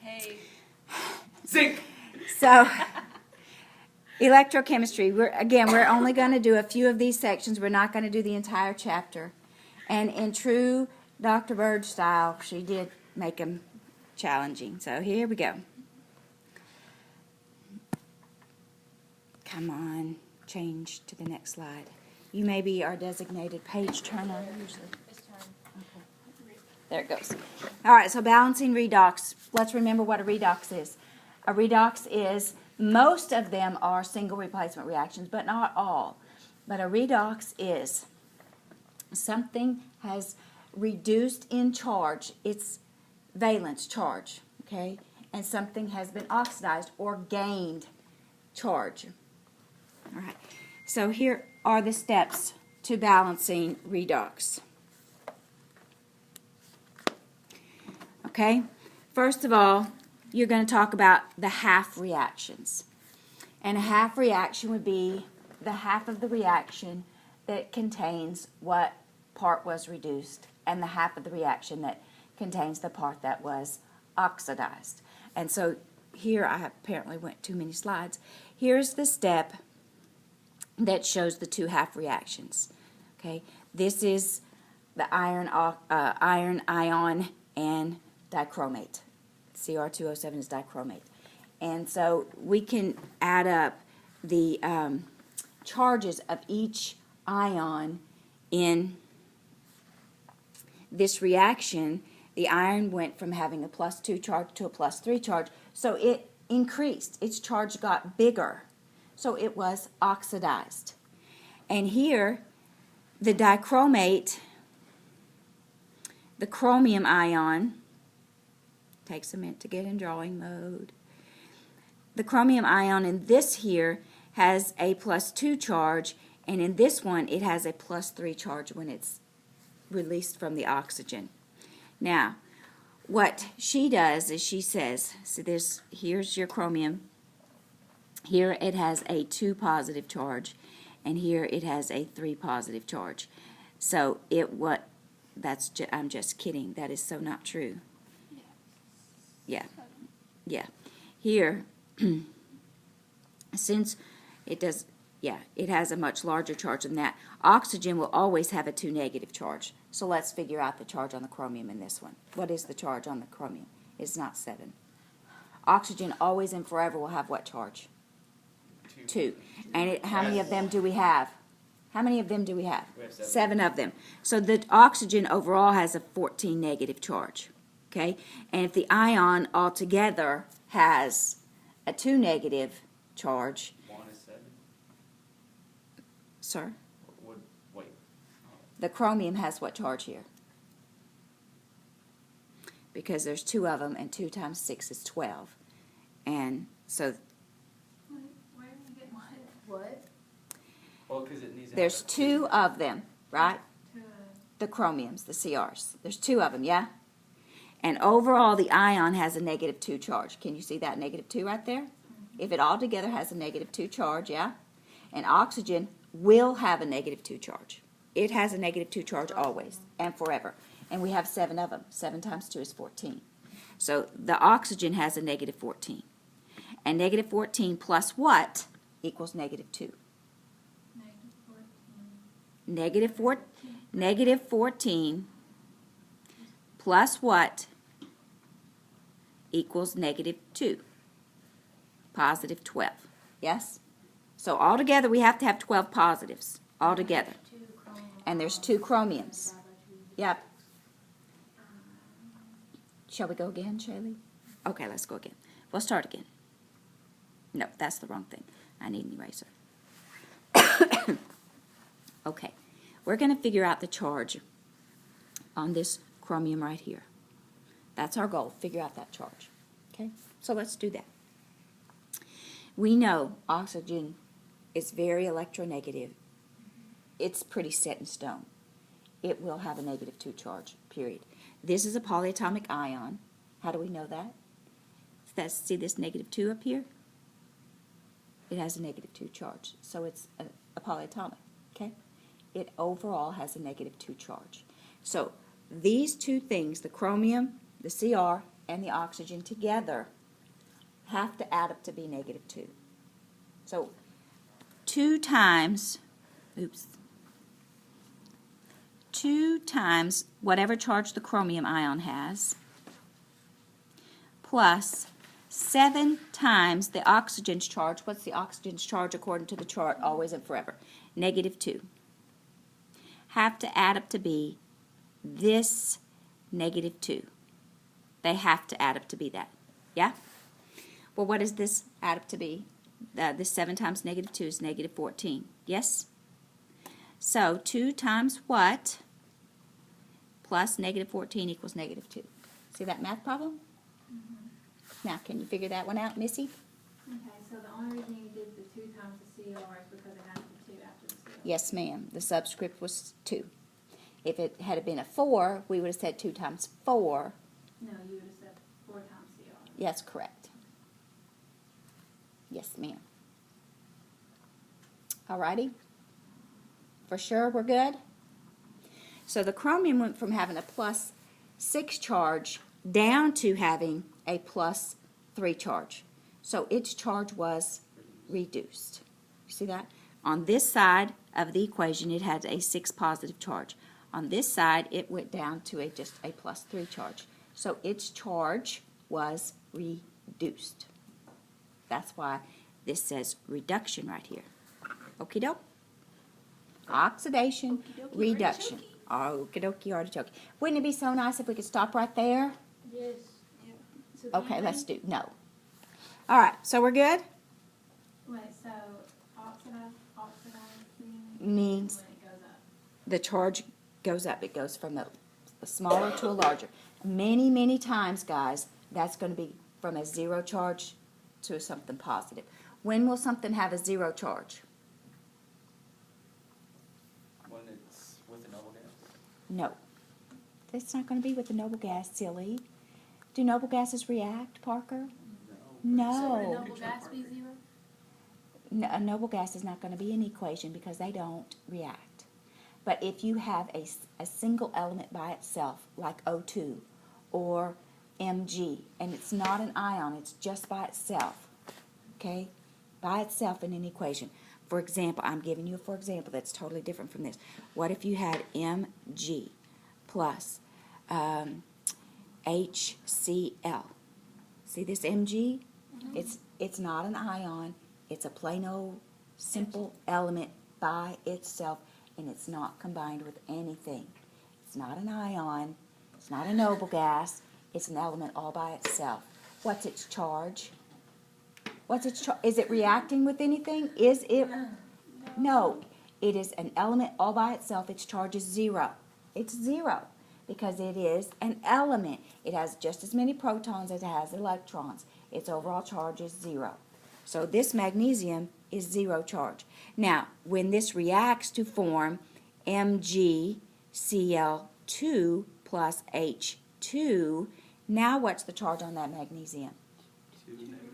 Hey. Zinc! So, electrochemistry, we're only going to do a few of these sections. We're not going to do the entire chapter. And in true Dr. Bird style, she did make them challenging. So here we go. Come on, change to the next slide. You may be our designated page turner usually. There it goes. All right, so balancing redox. Let's remember what a redox is. A redox is, most of them are single replacement reactions, but not all. But a redox is something has reduced in charge, its valence charge, okay? And something has been oxidized or gained charge. All right, so here are the steps to balancing redox. Okay, first of all, you're going to talk about the half reactions. And a half reaction would be the half of the reaction that contains what part was reduced and the half of the reaction that contains the part that was oxidized. And so here I apparently went too many slides. Here's the step that shows the two half reactions. Okay, this is the iron ion and dichromate. Cr2O7 is dichromate. And so we can add up the charges of each ion in this reaction. The iron went from having a +2 charge to a +3 charge, so it increased. Its charge got bigger, so it was oxidized. And here, the dichromate, the chromium ion, takes a minute to get in drawing mode. The chromium ion in this here has a +2 charge, and in this one it has a +3 charge when it's released from the oxygen. Now, what she does is she says, so here's your chromium. Here it has a 2 positive charge, and here it has a 3 positive charge. So I'm just kidding. That is so not true. Yeah. Here, since it does, it has a much larger charge than that. Oxygen will always have a 2 negative charge. So let's figure out the charge on the chromium in this one. What is the charge on the chromium? It's not 7. Oxygen always and forever will have what charge? 2. And how many of them do we have? How many of them do we have? We have 7. 7 of them. So the oxygen overall has a 14 negative charge. Okay? And if the ion altogether has a 2 negative charge. 1 is 7. Sir? Wait. The chromium has what charge here? Because there's 2 of them, and 2 times 6 is 12. And so Where did you get one? What? Well, because it needs. there's 2 of them, right? The chromiums, the CRs. There's 2 of them, yeah? And overall, the ion has a -2 charge. Can you see that -2 right there? If it all together has a -2 charge, yeah? And oxygen will have a -2 charge. It has a -2 charge always and forever. And we have 7 of them. 7 times 2 is 14. So the oxygen has a -14. And -14 plus what equals -2? -14 plus what equals -2? Positive 12. Yes? So altogether we have to have 12 positives altogether. And there's 2 chromiums. Yep. Shall we go again, Shaylee? Okay, let's go again. We'll start again. No, that's the wrong thing. I need an eraser. Okay. We're going to figure out the charge on this chromium right here. That's our goal, figure out that charge. Okay? So let's do that. We know oxygen is very electronegative. It's pretty set in stone. It will have a -2 charge, period. This is a polyatomic ion. How do we know that? See this -2 up here? It has a -2 charge, so it's a polyatomic, okay? It overall has a -2 charge. So these 2 things, the chromium, the Cr, and the oxygen together have to add up to be -2. So 2 times whatever charge the chromium ion has, plus 7 times the oxygen's charge. What's the oxygen's charge according to the chart, always and forever? -2. Have to add up to be this -2. They have to add up to be that. Yeah? Well, what does this add up to be? This 7 times -2 is -14. Yes? So 2 times what plus -14 equals -2. See that math problem? Now, can you figure that one out, Missy? Okay, so the only reason you did the 2 times the CR is because it has the 2 after the CR. Yes, ma'am. The subscript was 2. If it had been a 4, we would have said 2 times 4. No, you would have said 4 times CR. Yes, correct. Yes, ma'am. Alrighty? For sure we're good? So the chromium went from having a +6 charge down to having a +3 charge. So its charge was reduced. You see that? On this side of the equation, it had a 6 positive charge. On this side, it went down to just a +3 charge. So its charge was reduced. That's why this says reduction right here. Okie doke? Oxidation, reduction. Okie dokie, artichoke. Wouldn't it be so nice if we could stop right there? Yes. So Okay, let's do, no. All right, so we're good? Wait, so oxidizing Means when it goes up. the charge goes up. It goes from a smaller to a larger. Many, many times, guys, that's going to be from a 0 charge to something positive. When will something have a 0 charge? When it's with a noble gas. No. It's not going to be with the noble gas, silly. Do noble gases react, Parker? So would a No. noble gas be 0? A noble gas is not going to be an equation because they don't react. But if you have a single element by itself, like O2 or Mg, and it's not an ion, it's just by itself, okay? By itself in an equation. For example, I'm giving you a for example that's totally different from this. What if you had Mg plus HCl? See this Mg? It's not an ion. It's a plain old simple element by itself, and it's not combined with anything. It's not an ion. It's not a noble gas. It's an element all by itself. What's its charge? What's its charge? Is it reacting with anything? Is it? No. It is an element all by itself. Its charge is 0. It's 0 because it is an element. It has just as many protons as it has electrons. Its overall charge is 0. So this magnesium is 0 charge. Now, when this reacts to form MgCl2 plus H2, now what's the charge on that magnesium? 2 negative.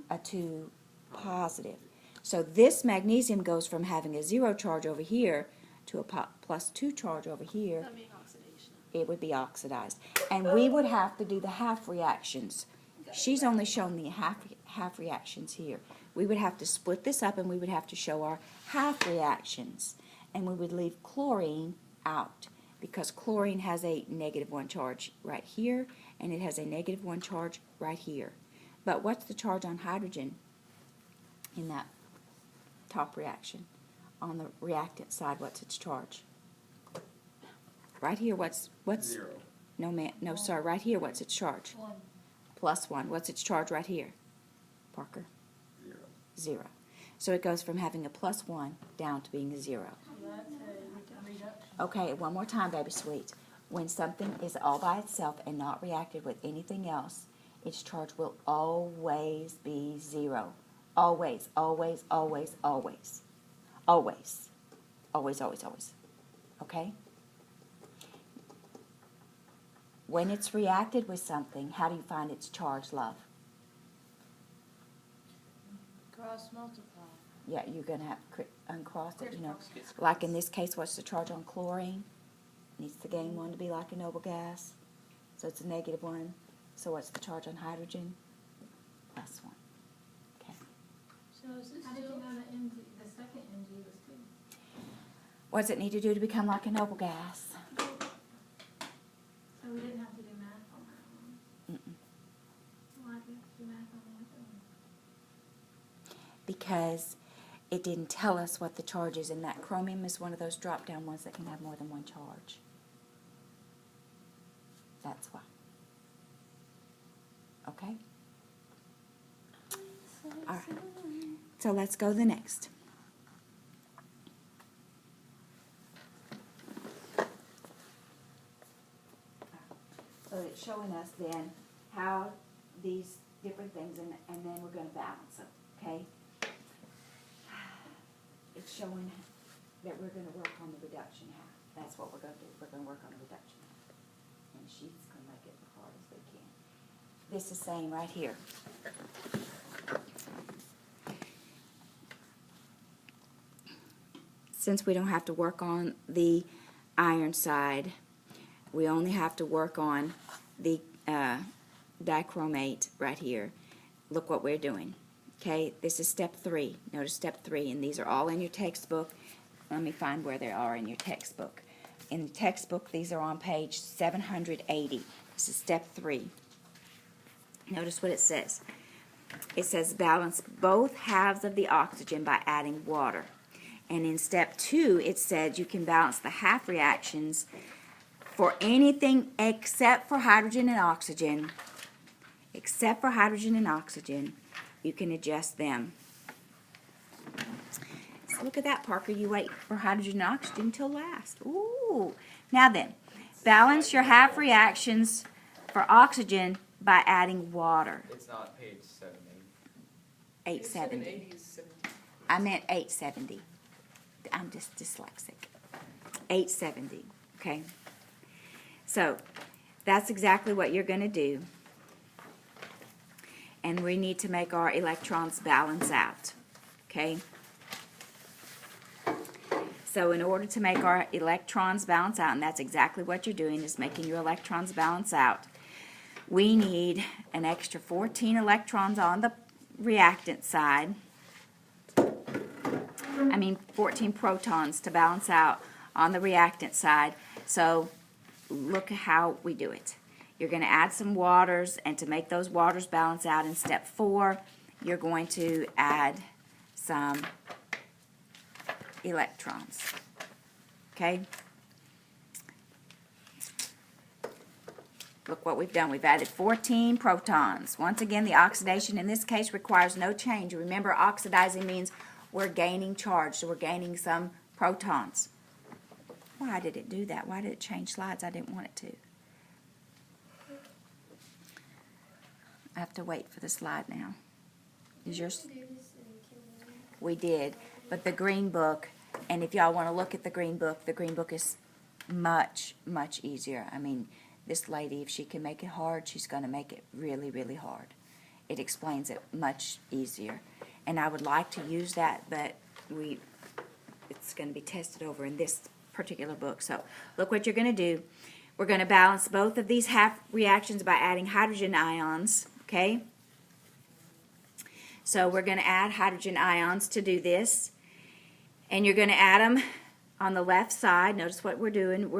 A 2 positive. So this magnesium goes from having a 0 charge over here to a +2 charge over here. That'd be an oxidation. It would be oxidized. And we would have to do the half reactions. She's only shown the half reactions here. We would have to split this up and we would have to show our half reactions. And we would leave chlorine out because chlorine has a -1 charge right here and it has a -1 charge right here. But what's the charge on hydrogen in that top reaction? On the reactant side, what's its charge? Right here, what's 0. no, sorry, right here, what's its charge? 1. +1. What's its charge right here? Parker? 0. 0. So it goes from having a +1 down to being a 0. That's a reduction. Okay, one more time, baby sweet. When something is all by itself and not reacted with anything else, its charge will always be 0. Always, always, always, always. Always. Always, always, always. Okay? When it's reacted with something, how do you find its charge, love? Cross multiply. Yeah, you're going to have to uncross it, you know. Like in this case, what's the charge on chlorine? Needs to gain 1 to be like a noble gas. So it's a -1. So what's the charge on hydrogen? +1. Okay. So is this How did you still, know the MG, the second MG was 2? What does it need to do to become like a noble gas? So we didn't have to do math on that one. Mm-mm. Why did we have to do math on the other one? Because it didn't tell us what the charge is, and that chromium is one of those drop-down ones that can have more than one charge. That's why. Okay? All right. So let's go to the next. So it's showing us then how these different things, and then we're going to balance them, okay? It's showing that we're going to work on the reduction half. That's what we're going to do. We're going to work on the reduction half. And she's going to make it as hard as they can. This is saying right here. Since we don't have to work on the iron side, we only have to work on the dichromate right here. Look what we're doing. Okay, this is step 3. Notice step 3, and these are all in your textbook. Let me find where they are in your textbook. In the textbook, these are on page 780. This is step 3. Notice what it says. It says balance both halves of the oxygen by adding water. And in step 2, it said you can balance the half reactions for anything except for hydrogen and oxygen. Except for hydrogen and oxygen, you can adjust them. So look at that, Parker. You wait for hydrogen and oxygen until last. Ooh. Now then, balance your half reactions for oxygen by adding water. It's not page 780. 870. 780 is 70. I meant 870. I'm just dyslexic. 870. Okay. So that's exactly what you're going to do. And we need to make our electrons balance out. Okay? So in order to make our electrons balance out, and that's exactly what you're doing, is making your electrons balance out, we need an extra 14 electrons on the reactant side. 14 protons to balance out on the reactant side. So look at how we do it. You're going to add some waters, and to make those waters balance out in step 4, you're going to add some electrons. Okay? Look what we've done. We've added 14 protons. Once again, the oxidation in this case requires no change. Remember, oxidizing means we're gaining charge, so we're gaining some protons. Why did it do that? Why did it change slides? I didn't want it to. I have to wait for the slide now. Is yours? We did, but the green book, and if y'all want to look at the green book is much, much easier. I mean, this lady, if she can make it hard, she's going to make it really, really hard. It explains it much easier. And I would like to use that, but it's going to be tested over in this particular book. So look what you're going to do. We're going to balance both of these half reactions by adding hydrogen ions, okay? So we're going to add hydrogen ions to do this. And you're going to add them on the left side. Notice what we're doing.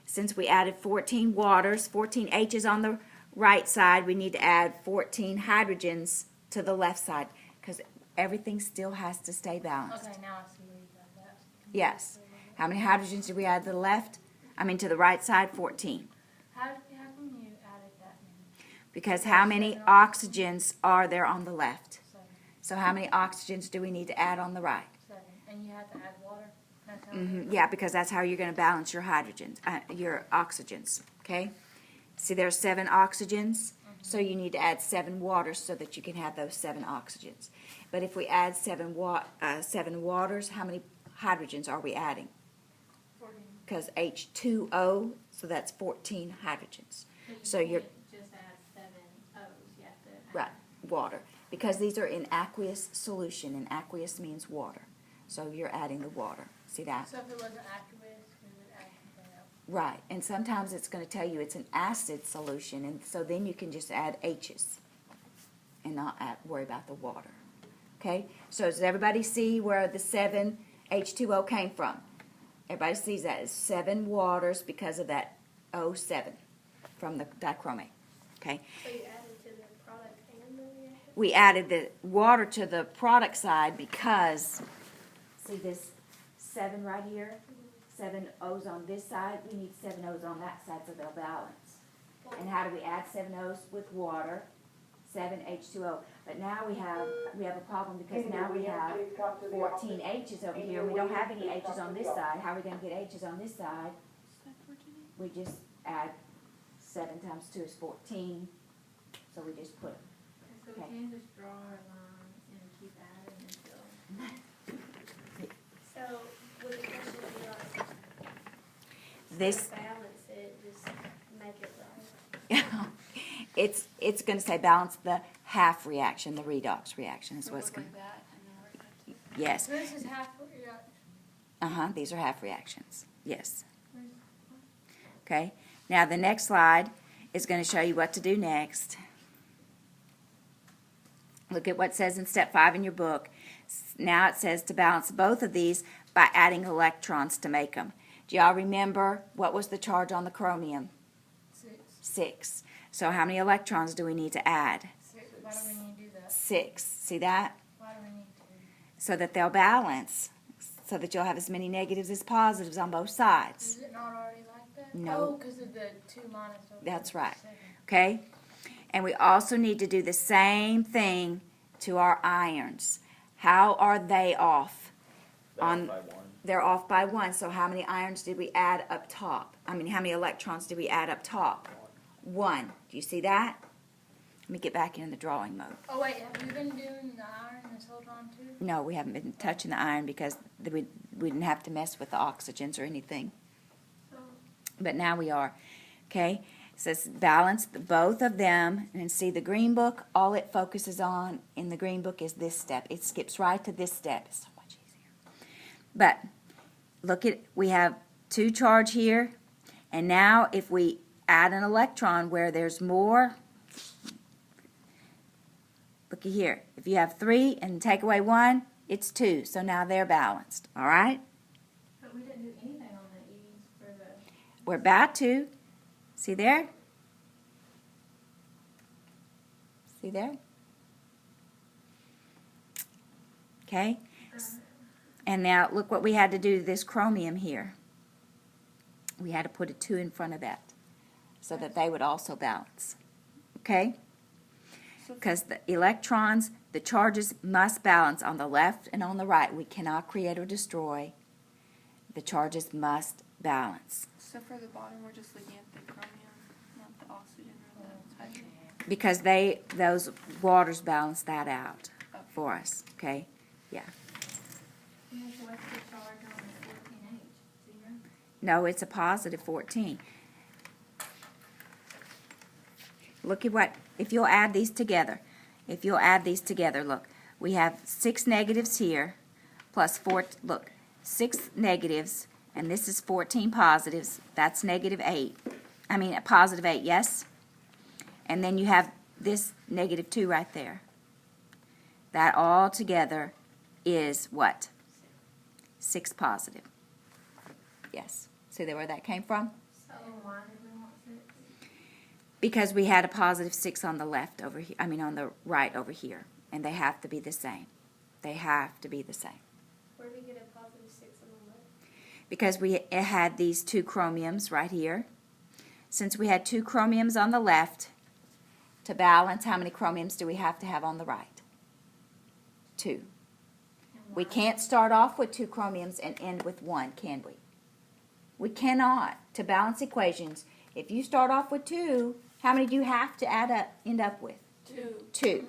Since we added 14 waters, 14 H's on the right side, we need to add 14 hydrogens to the left side because everything still has to stay balanced. okay, now I see where you got that. Yes. How many hydrogens did we add to the left? To the right side? 14. How come you added that many? Because how many oxygens are there on the left? 7. So how many oxygens do we need to add on the right? 7. And you have to add water? That's how Yeah, because that's how you're going to balance your hydrogens, your oxygens, okay? See, there's 7 oxygens, so you need to add 7 waters so that you can have those 7 oxygens. But if we add 7 waters, how many hydrogens are we adding? 14. Because H2O, so that's 14 hydrogens. So you're, can't just add 7 O's, you have to add. right, water. Because these are in aqueous solution, and aqueous means water. So you're adding the water. See that? So if it wasn't aqueous, we would add something else. Right, and sometimes it's going to tell you it's an acid solution, and so then you can just add H's and not worry about the water. Okay, so does everybody see where the 7 H2O came from? Everybody sees that it's 7 waters because of that O7 from the dichromate. Okay, So you added to the product and the reaction? we added the water to the product side because, see this 7 right here? 7 O's on this side, we need 7 O's on that side so they'll balance. And how do we add 7 O's with water? 7 H2O. But now we have a problem because now we have 14 H's over here. We don't have any H's on this side. How are we going to get H's on this side? We just add 7 times 2 is 14. So we just put So we can just draw our line and keep adding until. So would the question be like, this. balance it, just make it right? It's going to say balance the half reaction, the redox reaction is what's going to. that, and then we're going to. Yes. So this is half reaction. These are half reactions. Yes. Okay. Now the next slide is going to show you what to do next. Look at what it says in step 5 in your book. Now it says to balance both of these by adding electrons to make them. Do y'all remember what was the charge on the chromium? 6. 6. So how many electrons do we need to add? 6. Why do we need to do that? 6. See that? Why do we need to? So that they'll balance. So that you'll have as many negatives as positives on both sides. Is it not already like that? No. Oh, because of the 2 minus over That's right. 7. Okay? And we also need to do the same thing to our irons. How are they off? Balance by 1. They're off by 1. So how many irons did we add up top? How many electrons did we add up top? 1. Do you see that? Let me get back in the drawing mode. Oh, wait, have you been doing the iron this whole time, too? No, we haven't been touching the iron because we didn't have to mess with the oxygens or anything. But now we are. Okay? It says balance both of them. And see the green book, all it focuses on in the green book is this step. It skips right to this step. It's so much easier. But look at, we have 2 charge here. And now if we add an electron where there's more, look at here. If you have 3 and take away 1, it's 2. So now they're balanced. All right? But we didn't do anything on the E's for the. We're about to. See there? See there? Okay? And now look what we had to do to this chromium here. We had to put a 2 in front of that so that they would also balance. Okay? Because the electrons, the charges must balance on the left and on the right. We cannot create or destroy. The charges must balance. So for the bottom, we're just looking at the chromium, not the oxygen or the hydrogen. Because those waters balance that out for us. Okay? Yeah. Yeah, so what's the charge on the 14H? 0? No, it's a positive 14. Look at what, if you'll add these together, look, we have 6 negatives here, plus 4, look, 6 negatives, and this is 14 positives, that's negative 8. I mean, a positive 8, yes? And then you have this negative 2 right there. That all together is what? 6 positive. Yes. See where that came from? So why did we want 6? Because we had a positive 6 on the left over here, on the right over here. And they have to be the same. They have to be the same. Where do we get a positive 6 on the left? Because it had these 2 chromiums right here. Since we had 2 chromiums on the left, to balance, how many chromiums do we have to have on the right? 2. We can't start off with 2 chromiums and end with 1, can we? We cannot. To balance equations, if you start off with 2, how many do you have to end up with? 2.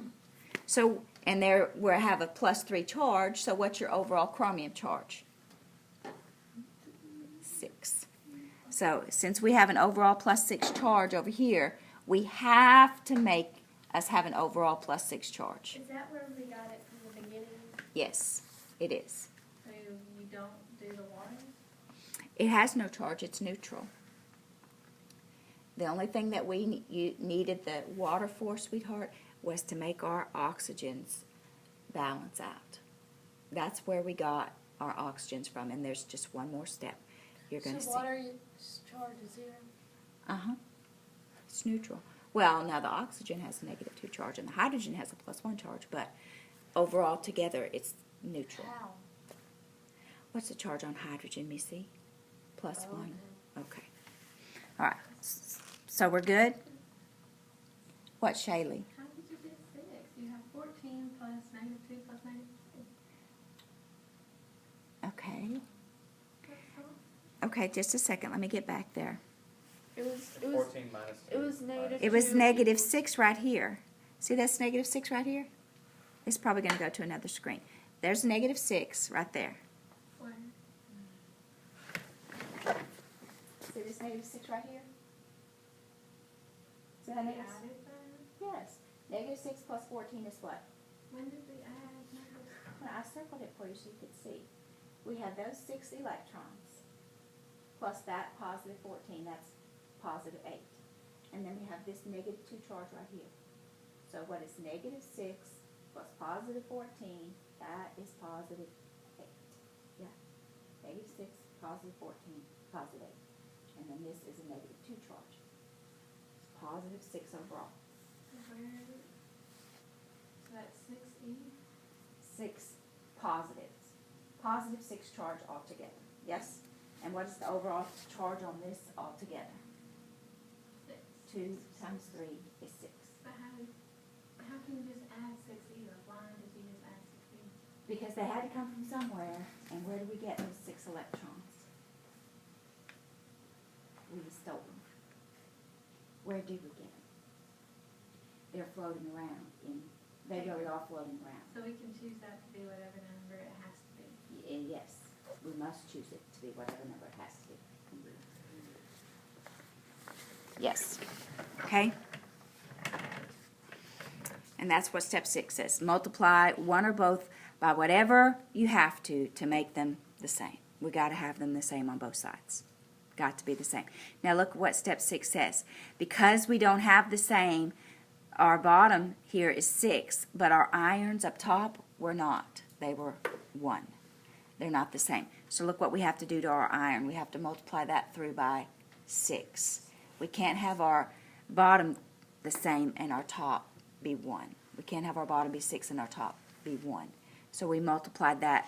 So, and there we have a plus 3 charge, so what's your overall chromium charge? 6. So, since we have an overall plus 6 charge over here, we have to make us have an overall plus 6 charge. Is that where we got it from the beginning? Yes, it is. So you don't do the water? It has no charge, it's neutral. The only thing that you needed the water for, sweetheart, was to make our oxygens balance out. That's where we got our oxygens from, and there's just one more step. You're going to So see. water charge is 0? Uh-huh. It's neutral. Well, now the oxygen has a -2 charge, and the hydrogen has a +1 charge, but overall together it's neutral. How? What's the charge on hydrogen, Missy? +1. Oh, Okay. All right. So we're good? What, Shaylee? How did you get 6? You have 14 plus -2 plus -2. Okay. What's wrong? Okay, just a second. Let me get back there. It was 14 minus 2. it was negative. It was 2 -6 right here. See, that's -6 right here? It's probably going to go to another screen. There's -6 right there. Where? See this -6 right here? See We that added negative? that? Yes. -6 plus 14 is what? When did we add numbers? Well, I circled it for you so you could see. We have those 6 electrons plus that +14, that's +8. And then we have this -2 charge right here. So what is -6 plus +14, that is +8. Yeah. -6, +14, +8. And then this is a -2 charge. It's +6 overall. Where? So that's 6E? 6 positives. +6 charge altogether. Yes? And what is the overall charge on this altogether? 6. 2 times 3 is 6. But how can you just add 6E? Like, why did you just add 6E? Because they had to come from somewhere, and where do we get those 6 electrons? We stole them. Where did we get them? They're floating around. They really are floating around. So we can choose that to be whatever number it has to be. Yes, we must choose it to be whatever number it has to be. Yes. Okay? And that's what step 6 says. Multiply one or both by whatever you have to make them the same. We got to have them the same on both sides. Got to be the same. Now look what step 6 says. Because we don't have the same, our bottom here is 6, but our ions up top were not. They were 1. They're not the same. So look what we have to do to our iron. We have to multiply that through by 6. We can't have our bottom the same and our top be 1. We can't have our bottom be 6 and our top be 1. So we multiplied that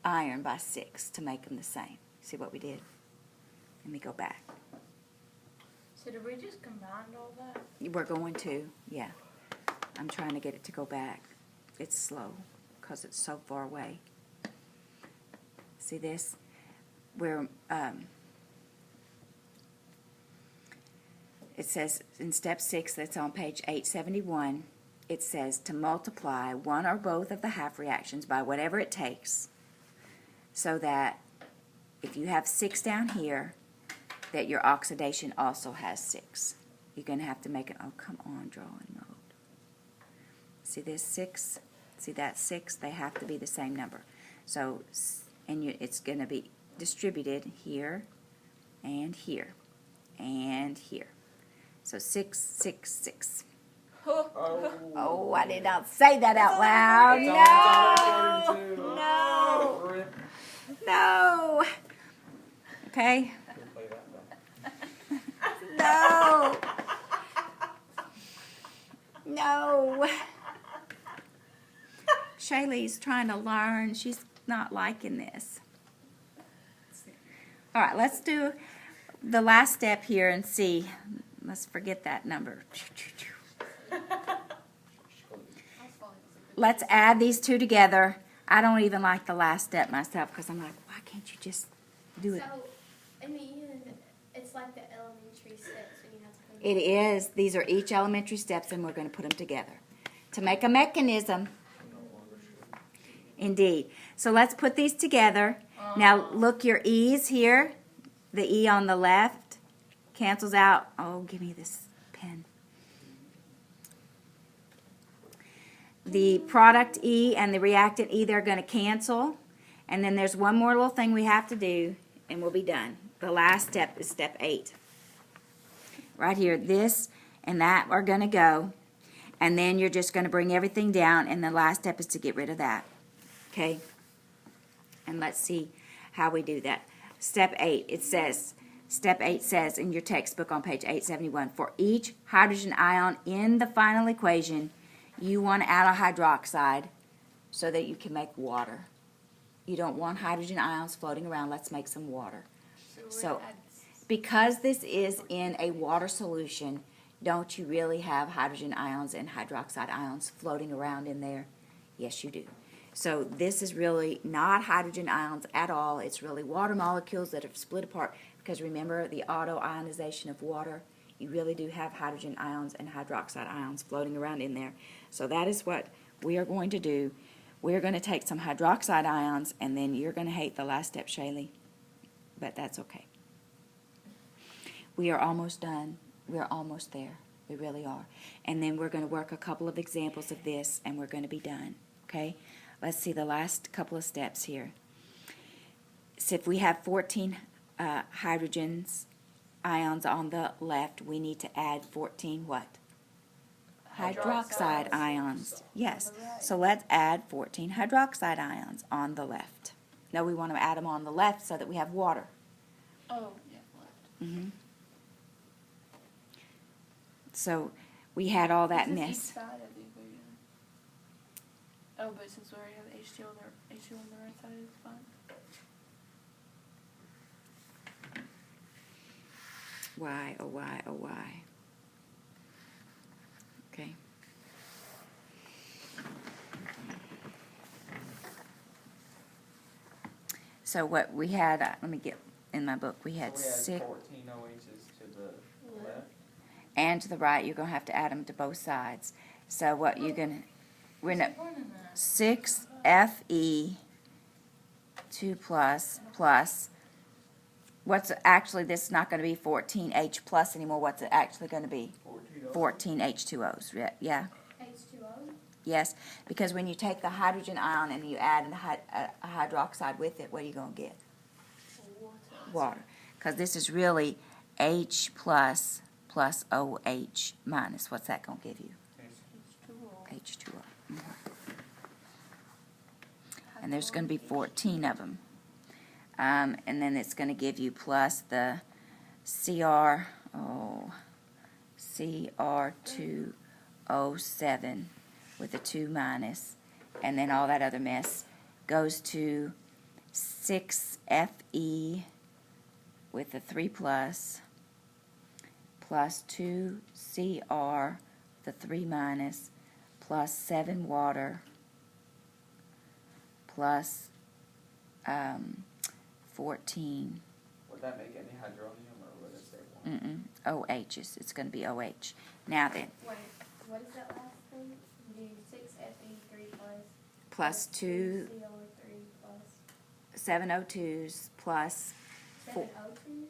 iron by 6 to make them the same. See what we did? Let me go back. So did we just combine all that? We're going to, yeah. I'm trying to get it to go back. It's slow because it's so far away. See this? We're, it says in step 6, that's on page 871, it says to multiply one or both of the half reactions by whatever it takes, so that if you have 6 down here, that your oxidation also has 6. You're going to have to make it, oh, come on, drawing mode. See this 6? See that 6? They have to be the same number. So, and it's going to be distributed here, and here, and here. So 6, 6, 6. Oh, I did not say that out loud. No! No! Okay? No! No! Shaylee's trying to learn. She's not liking this. All right, let's do the last step here and see. Let's forget that number. Let's add these two together. I don't even like the last step myself because I'm like, why can't you just do it? So, in the end, it's like the elementary steps when you have to put It is. These are each elementary steps, and we're going to put them together to make a mechanism. Indeed. So let's put these together. Now look, your E's here. The E on the left cancels out. Oh, give me this pen. The product E and the reactant E, they're going to cancel. And then there's one more little thing we have to do, and we'll be done. The last step is step 8. right here, this and that are going to go. And then you're just going to bring everything down, and the last step is to get rid of that. Okay? And let's see how we do that. Step 8 says in your textbook on page 871, for each hydrogen ion in the final equation, you want to add a hydroxide so that you can make water. You don't want hydrogen ions floating around. Let's make some water. So because this is in a water solution, don't you really have hydrogen ions and hydroxide ions floating around in there? Yes, you do. So this is really not hydrogen ions at all. It's really water molecules that have split apart, because remember the auto-ionization of water, you really do have hydrogen ions and hydroxide ions floating around in there. So that is what we are going to do. We're going to take some hydroxide ions, and then you're going to hate the last step, Shaylee, but that's okay. We are almost done. We're almost there. We really are. And then we're going to work a couple of examples of this, and we're going to be done. Okay? Let's see the last couple of steps here. So if we have 14 hydrogens, ions on the left, we need to add 14 what? Hydroxide ions. Yes. So let's add 14 hydroxide ions on the left. No, we want to add them on the left so that we have water. Oh, yeah, left. Mm-hmm. So we had all that This is mess. each side of the equation. Oh, but since we already have H2 on the right side, it's fine. Why, oh why, oh why. Okay. So what we had, let me get in my book, we had So we six, had 14 OHs to the left. and to the right, you're going to have to add them to both sides. So what you're going to, we're going to, 6 Fe 2 plus, what's actually, this is not going to be 14 H plus anymore. What's it actually going to be? 14 H2Os. Yeah. H2O. Yes, because when you take the hydrogen ion and you add a hydroxide with it, what are you going to get? Water. Because this is really H plus OH minus. What's that going to give you? H2O. Mhm. And there's going to be 14 of them. And then it's going to give you plus the CR2O7 with a 2 minus, and then all that other mess goes to 6Fe with a 3 plus 2Cr, the 3 minus, plus 7 water, plus 14. Would that make any hydronium, or would it say one? OHs. It's going to be OH. Now then, Wait, what is that last thing? You do 6Fe3 plus 2 CR3 plus 7 O2s plus 7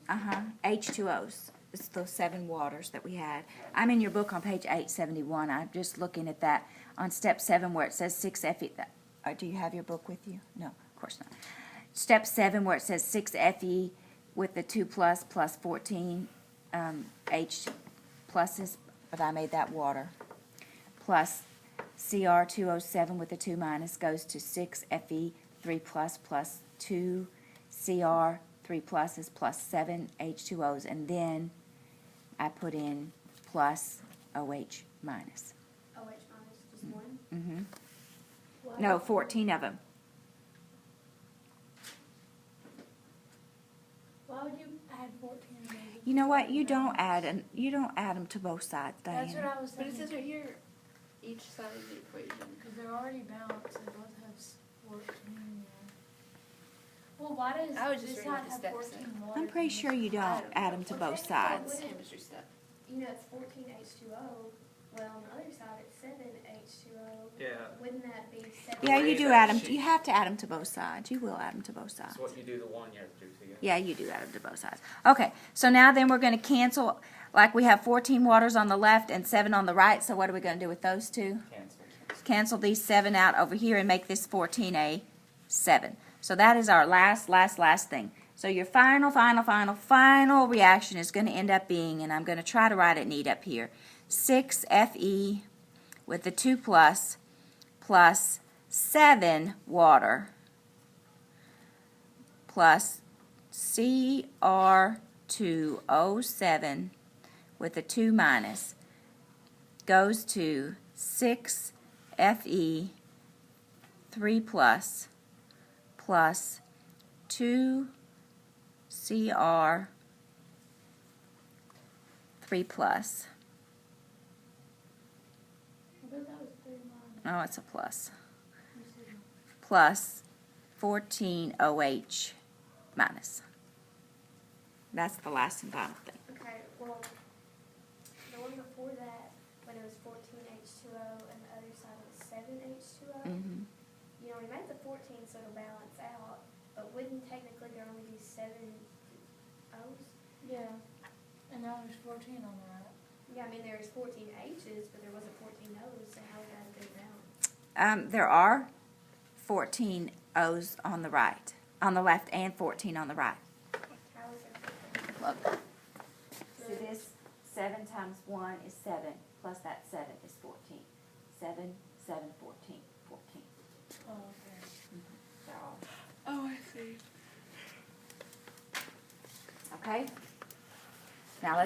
O2s? H2Os. It's those 7 waters that we had. I'm in your book on page 871. I'm just looking at that on step 7 where it says 6Fe. Do you have your book with you? No, of course not. Step 7 where it says 6Fe with the 2 plus 14 H pluses, but I made that water, plus Cr2O7 with the 2 minus goes to 6Fe 3 plus 2 Cr 3 pluses plus 7 H2Os, and then I put in plus OH minus. OH minus, just one? Mm-hmm. What? No, 14 of them. Why would you add 14 of those? You know what? You don't add them to both sides, Diana. That's what I was But it thinking. says right here, each side of the equation. Because they're already balanced, they both have 14 there. Well, why does I was just this reading side what the have steps 14 say. water? I'm pretty sure you don't add them to Well, both technically, sides. Chemistry step. You know, it's 14 H2O. Well, on the other side, it's 7 H2O. Yeah. Wouldn't that be 7? Yeah, you Raise do that add them. sheet. You have to add them to both sides. You will add them to both sides. So what you do the one, you have to do together. Yeah, you do add them to both sides. Okay, so now then we're going to cancel, like we have 14 waters on the left and 7 on the right, so what are we going to do with those two? Cancel. Cancel these 7 out over here and make this 14A 7. So that is our last thing. So your final reaction is going to end up being, and I'm going to try to write it neat up here, 6Fe with the 2 plus 7 water plus Cr2O7 with a 2 minus goes to 6Fe 3 plus 2 Cr 3 plus. Oh, it's a plus. Plus 14 OH minus. That's the last and final thing. Okay, well, the one before that, when it was 14H2O and the other side was 7H2O, Mm-hmm. you know, we made the 14 so it'll balance out, but wouldn't technically there only be 7 O's? Yeah. And now there's 14 on the right. Yeah, I mean, there was 14 H's, but there wasn't 14 O's, so how would that have been balanced? There are 14 O's on the right, on the left, and 14 on the right. How is there 14? Look. See this? 7 times 1 is 7, plus that 7 is 14. 7, 7, 14, 14. Oh, okay. They're all. Oh, I see. Okay? Now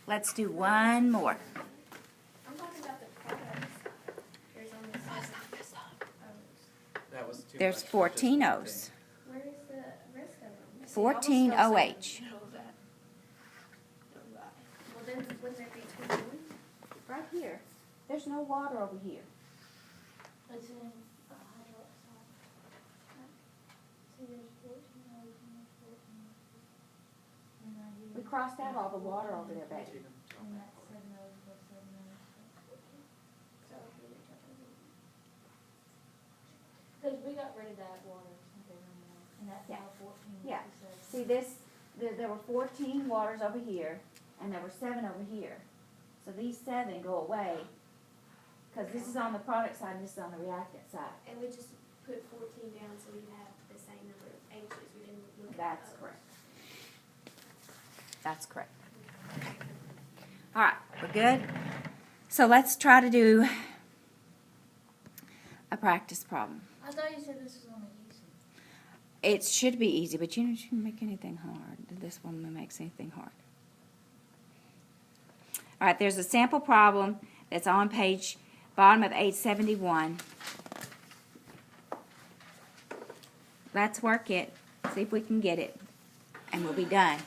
let's do one more. I'm talking about the products. There's only 7 O's. That was too There's much. 14 Just O's. Where is the rest of them? 14 OH. Know that. Well, then, wouldn't there be 21? Right here. There's no water over here. It's in hydroxide. See, there's 14 O's and there's 14 O's. And right here. We crossed out all the water over there, baby. And that's 7 O's plus 7 O's. So, who are we talking about? Because we got rid of that water, something on that. And that's Yeah. now 14. Yeah. So See this? There were 14 waters over here, and there were 7 over here. So these 7 go away, because this is on the product side and this is on the reactant side. And we just put 14 down so we'd have the same number of H's. We didn't look at That's the O's. correct. That's correct. All right, we're good? So let's try to do a practice problem. I thought you said this was only easy. It should be easy, but you shouldn't make anything hard. This one makes anything hard. All right, there's a sample problem that's on page bottom of 871. Let's work it, see if we can get it, and we'll be done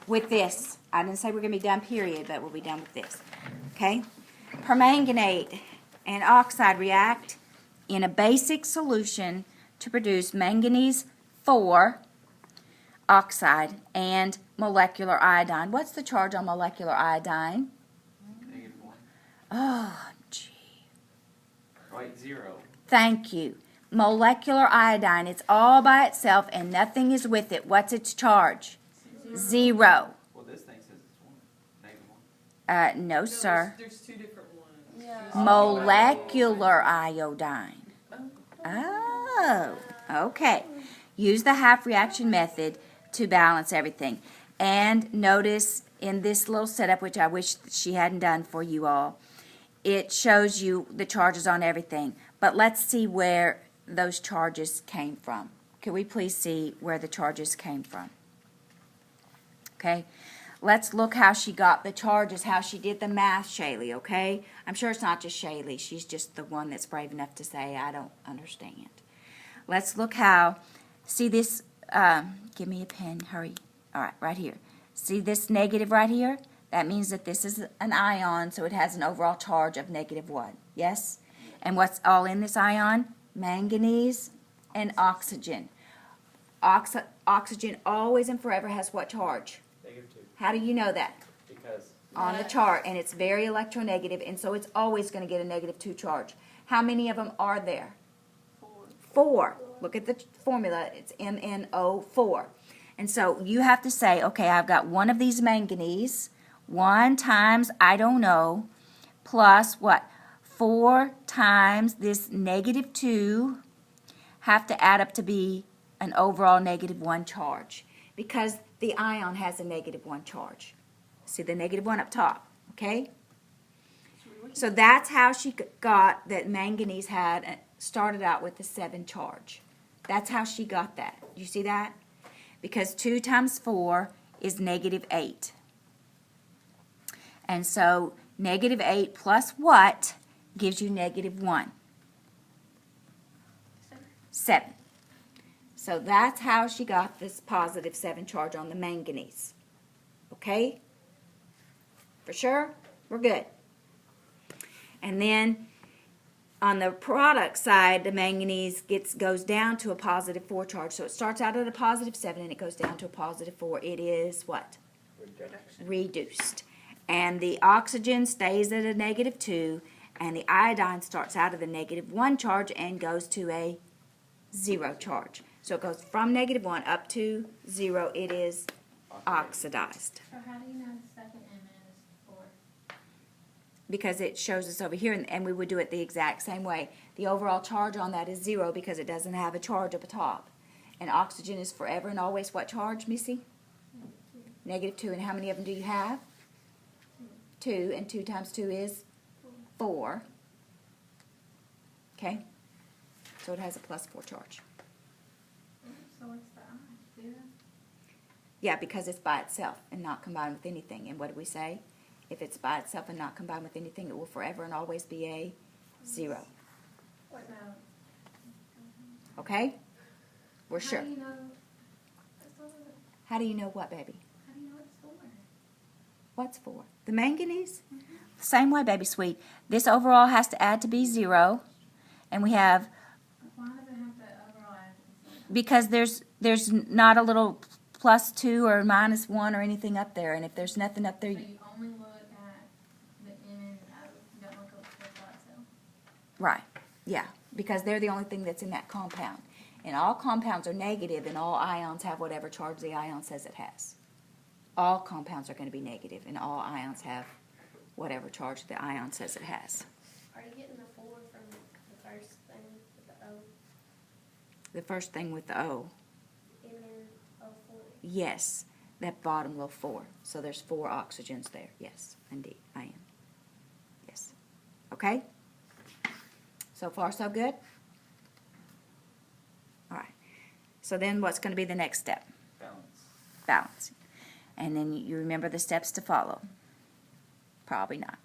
with this. I didn't say we're going to be done, period, but we'll be done with this. Okay? Permanganate and oxide react in a basic solution to produce manganese 4 oxide and molecular iodine. What's the charge on molecular iodine? -1. Oh, gee. Right, 0. Thank you. Molecular iodine, it's all by itself and nothing is with it. What's its charge? 0. Well, this thing says it's 1. -1. No, sir. There's 2 different ones. Yeah. Molecular iodine. Oh, okay. Use the half reaction method to balance everything. And notice in this little setup, which I wish she hadn't done for you all, it shows you the charges on everything. But let's see where those charges came from. Can we please see where the charges came from? Okay. Let's look how she got the charges, how she did the math, Shaylee, okay? I'm sure it's not just Shaylee. She's just the one that's brave enough to say, I don't understand. Let's look how, see this, give me a pen, hurry. All right, right here. See this negative right here? That means that this is an ion, so it has an overall charge of -1, yes? And what's all in this ion? Manganese and oxygen. Oxygen always and forever has what charge? -2. How do you know that? Because On the chart, and it's very electronegative, and so it's always going to get a -2 charge. How many of them are there? 4. Look at the formula. It's MnO4. And so you have to say, okay, I've got one of these manganese, 1 times, I don't know, plus what? 4 times this -2 have to add up to be an overall -1 charge because the ion has a -1 charge. See the -1 up top, okay? So that's how she got that manganese started out with a 7 charge. That's how she got that. You see that? Because 2 times 4 is -8. And so -8 plus what gives you -1? 7. So that's how she got this positive 7 charge on the manganese. Okay? For sure? We're good. And then on the product side, the manganese goes down to a positive 4 charge. So it starts out at a positive 7 and it goes down to a positive 4. It is what? Reduced. And the oxygen stays at a -2, and the iodine starts out at a -1 charge and goes to a 0 charge. So it goes from -1 up to 0. It is oxidized. So how do you know the second image is 4? Because it shows us over here, and we would do it the exact same way. The overall charge on that is 0 because it doesn't have a charge up top. And oxygen is forever and always what charge, Missy? -2. And how many of them do you have? 2. And 2 times 2 is 4. Okay? So it has a +4 charge. So what's the I? 0? Yeah, because it's by itself and not combined with anything. And what do we say? If it's by itself and not combined with anything, it will forever and always be a 0. So, Okay? We're sure. how do you know it's 4? How do you know what, baby? How do you know it's 4? What's 4? The manganese? Same way, baby sweet. This overall has to add to be 0. And we have, Why does it have to overall add to 0? because there's not a little +2 or -1 or anything up there. And if there's nothing up there, So you only look at the N and O. You don't look at the by itself. right, yeah, because they're the only thing that's in that compound. And all compounds are negative, and all ions have whatever charge the ion says it has. All compounds are going to be negative, and all ions have whatever charge the ion says it has. Are you getting the 4 from the first thing with the O? The first thing with the O, MnO4. yes, that bottom little 4. So there's 4 oxygens there. Yes, indeed, I am. Yes. Okay? So far, so good? All right. So then what's going to be the next step? Balance. Balancing. And then you remember the steps to follow. Probably not.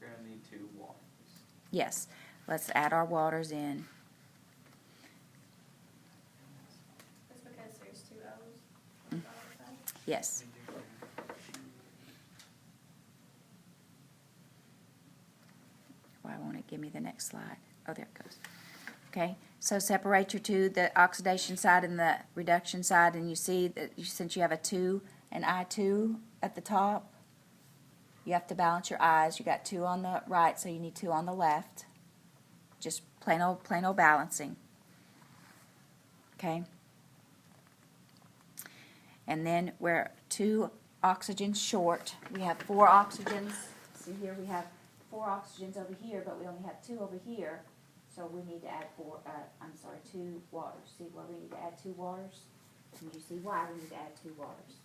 You're gonna need 2 waters. Yes. Let's add our waters in. That's because there's 2 O's on the outside. Yes. Why won't it give me the next slide? Oh, there it goes. Okay, so separate your two, the oxidation side and the reduction side, and you see that since you have a 2 and I2 at the top, you have to balance your I's. You got 2 on the right, so you need 2 on the left. Just plain old balancing. Okay. And then we're 2 oxygens short. We have 4 oxygens. See here, we have 4 oxygens over here, but we only have 2 over here. So we need to add 2 waters. See why we need to add 2 waters? And you see why we need to add 2 waters.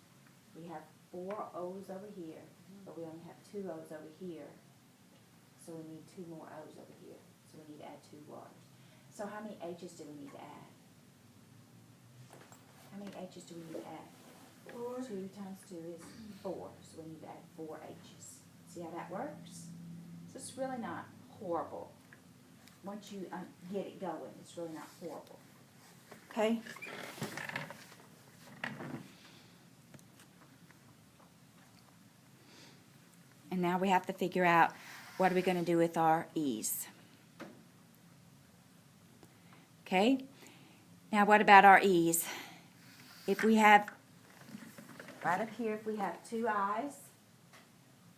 We have 4 O's over here, but we only have 2 O's over here. So we need 2 more O's over here. So we need to add 2 waters. So how many H's do we need to add? How many H's do we need to add? 4. 2 times 2 is 4. So we need to add 4 H's. See how that works? So it's really not horrible. Once you get it going, it's really not horrible. Okay? And now we have to figure out what are we going to do with our E's. Okay? Now what about our E's? If we have, right up here, if we have 2 I's,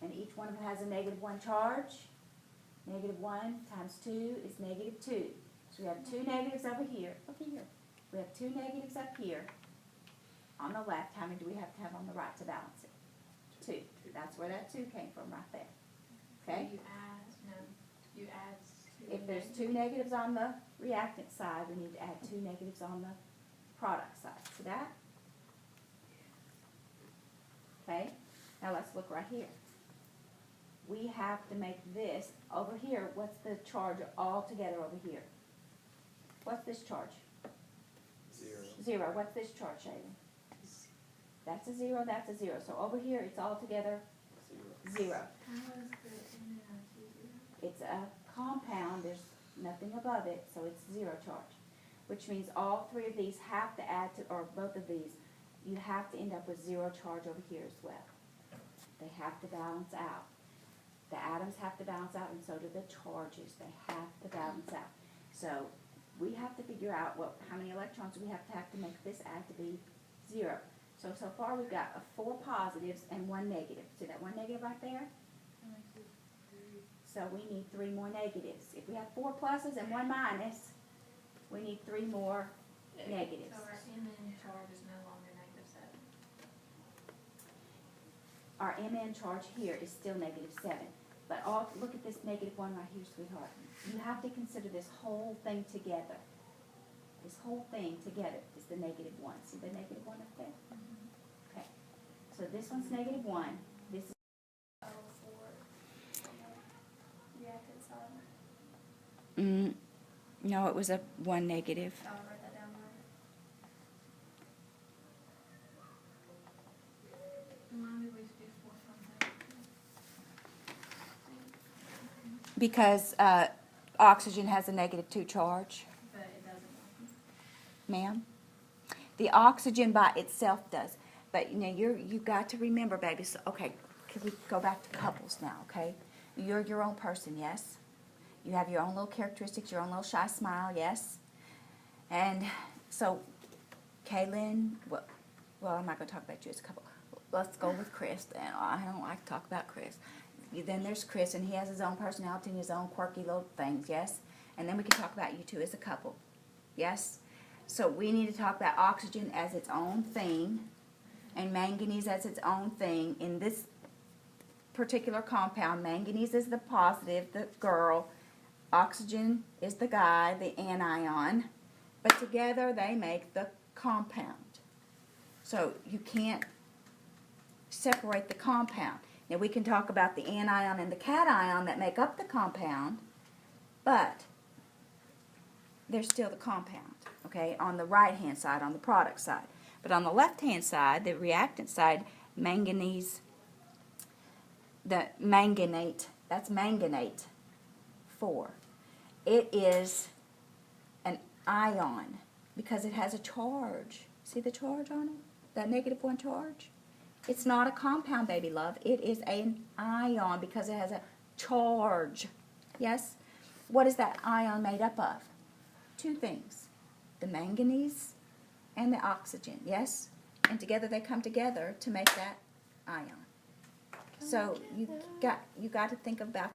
and each one of them has a -1 charge, -1 times 2 is -2. So we have 2 negatives over here. Look here. We have 2 negatives up here. On the left, how many do we have to have on the right to balance it? 2. That's where that 2 came from right there. Okay? You add 2 If there's 2 negatives on the reactant side, we need to add 2 negatives on the product side. See that? Okay, now let's look right here. We have to make this, over here, what's the charge all together over here? What's this charge? 0. 0. What's this charge, Shaylin? That's a 0, that's a 0. So over here, it's all together 0. How is the NaOH 0? It's a compound, there's nothing above it, so it's 0 charge. Which means all 3 of these have to add to, or both of these, you have to end up with 0 charge over here as well. They have to balance out. The atoms have to balance out, and so do the charges. They have to balance out. So we have to figure out how many electrons we have to make this add to be 0. So far we've got 4 positives and 1 negative. See that 1 negative right there? So we need 3 more negatives. If we have 4 pluses and 1 minus, we need 3 more negatives. So our Mn charge is no longer -7. Our Mn charge here is still -7. But look at this -1 right here, sweetheart. You have to consider this whole thing together. This whole thing together is the -1. See the -1 up there? Okay. So this one's -1. This is Oh, for reactant side. no, it was a 1 negative. I'll write that down right. Why did we do 4 something? Because oxygen has a -2 charge, But it doesn't. ma'am. The oxygen by itself does. But you've got to remember, baby. So, okay, can we go back to couples now? Okay, you're your own person, yes. You have your own little characteristics, your own little shy smile, yes. And so, Kaylin, well, I'm not going to talk about you as a couple. Let's go with Chris. And I don't like to talk about Chris. Then there's Chris, and he has his own personality and his own quirky little things, yes. And then we can talk about you two as a couple, yes. So we need to talk about oxygen as its own thing, and manganese as its own thing. In this particular compound, manganese is the positive, the girl, oxygen is the guy, the anion, but together they make the compound. So you can't separate the compound. Now we can talk about the anion and the cation that make up the compound, but they're still the compound, okay, on the right-hand side, on the product side. But on the left-hand side, the reactant side, manganese, the manganate, that's manganate 4. It is an ion because it has a charge. See the charge on it? That -1 charge? It's not a compound, baby love. It is an ion because it has a charge. Yes? What is that ion made up of? 2 things. The manganese and the oxygen. Yes? And together they come together to make that ion. So you got to think about